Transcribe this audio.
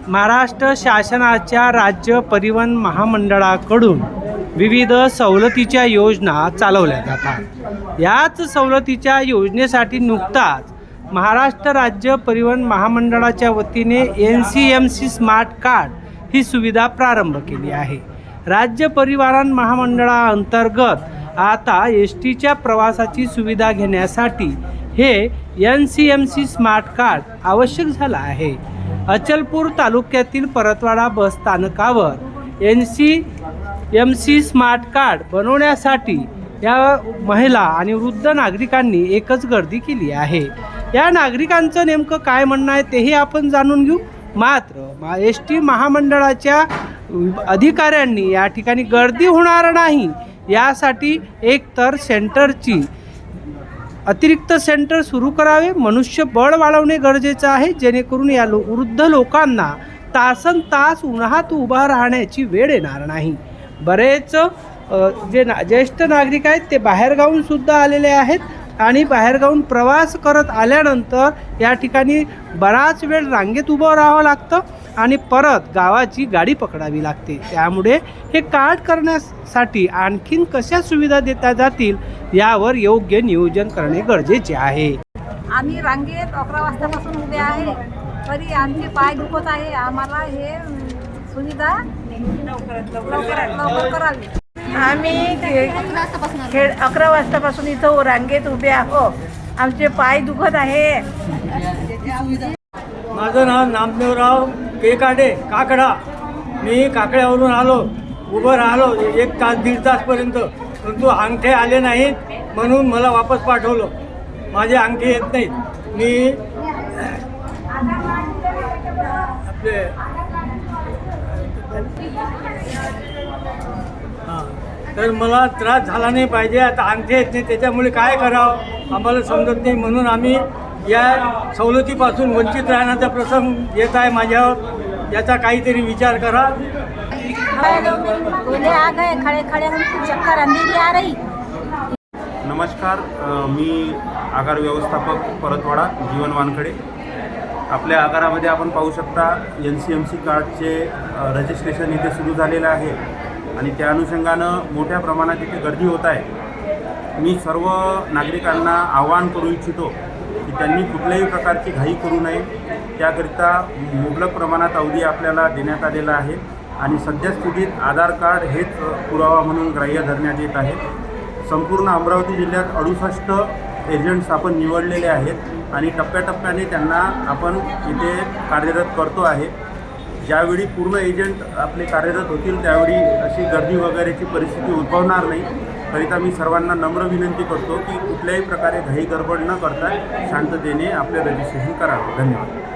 महाराष्ट्र शासनाच्या राज्य परिवहन महामंडळाकडून विविध सवलतीच्या योजना चालवल्या जातात। याच सवलतीच्या योजनेसाठी नुकताच महाराष्ट्र राज्य परिवहन महामंडळाच्या वतीने NCMC स्मार्ट कार्ड ही सुविधा प्रारंभ केली आहे। राज्य परिवहन महामंडळाअंतर्गत आता एसटीच्या प्रवासाची सुविधा घेण्यासाठी हे NCMC स्मार्ट कार्ड आवश्यक झालं आहे। अचलपूर तालुक्यातील परतवाडा बस स्थानकावर NCMC स्मार्ट कार्ड बनवण्यासाठी या महिला आणि वृद्ध नागरिकांनी एकच गर्दी केली आहे। या नागरिकांचं नेमकं काय म्हणणं आहे तेही आपण जाणून घेऊ। मात्र एसटी महामंडळाच्या अधिकाऱ्यांनी या ठिकाणी गर्दी होणार नाही यासाठी एकतर सेंटरची अतिरिक्त सेंटर सुरू करावे, मनुष्यबळ वाढवणे गरजेचं आहे, जेणेकरून या वृद्ध लोकांना तासनतास उन्हात उभा राहण्याची वेळ येणार नाही। बरेच जे ज्येष्ठ नागरिक आहेत ते बाहेरगावून सुद्धा आलेले आहेत आणि बाहेरगावून प्रवास करत आल्यानंतर या ठिकाणी बराच वेळ रांगेत उभं राहावं लागतं आणि परत गावाची गाडी पकडावी लागते। त्यामुळे हे कार्ड करण्यासाठी आणखीन कशा सुविधा देता जातील यावर योग्य नियोजन करणे गरजेचे आहे। आम्ही रांगेत 11 वाजतापासून उभे आहे, तरी आमचे पाय दुखत आहे। आम्हाला हे सुविधा लवकर करावी। आम्ही 11 वाजतापासून इथं रांगेत उभे आहो, आमचे पाय दुखत आहे। माझं नाव नामदेवराव केकाडे काकडा। मी काकड्यावरून आलो, उभं राहिलो 1 तास 1.5 तासपर्यंत, परंतु अंगठे आले नाहीत म्हणून मला वापस पाठवलं। माझे अंगठे येत नाहीत। मी आपले तर मला त्रास झाला नाही पाहिजे। आता अंगठे येत नाही त्याच्यामुळे काय करावं आम्हाला समजत नाही, म्हणून आम्ही या सवलतीपासून वंचित राहण्याचा प्रसंग येत आहे माझ्यावर। याचा काहीतरी विचार करा। नमस्कार, मी आगार व्यवस्थापक परतवाडा जीवन वानखडे। आपल्या आगारामध्ये आपण पाहू शकता NCMC कार्डचे रजिस्ट्रेशन इथे सुरू झालेलं आहे आणि त्या अनुषंगानं मोठ्या प्रमाणात इथे गर्दी होत आहे। मी सर्व नागरिकांना आवाहन करू इच्छितो की त्यांनी कुठल्याही प्रकारची घाई करू नये। त्याकरिता मुबलक प्रमाणात अवधी आपल्याला देण्यात आलेला आहे आणि सद्यस्थितीत आधार कार्ड हेच पुरावा म्हणून ग्राह्य धरण्यात येत आहे। संपूर्ण अमरावती जिल्ह्यात 68 एजंट्स आपण निवडलेले आहेत आणि टप्प्याटप्प्याने त्यांना आपण इथे कार्यरत करतो आहे। ज्यावेळी पूर्ण एजंट आपले कार्यरत होतील त्यावेळी अशी गर्दी वगैरेची परिस्थिती उद्भवणार नाही। करिता मी सर्वांना नम्र विनंती करतो की कुठल्याही प्रकारे घाई गडबड न करता शांततेने आपले रजिस्ट्रेशन करावे। धन्यवाद।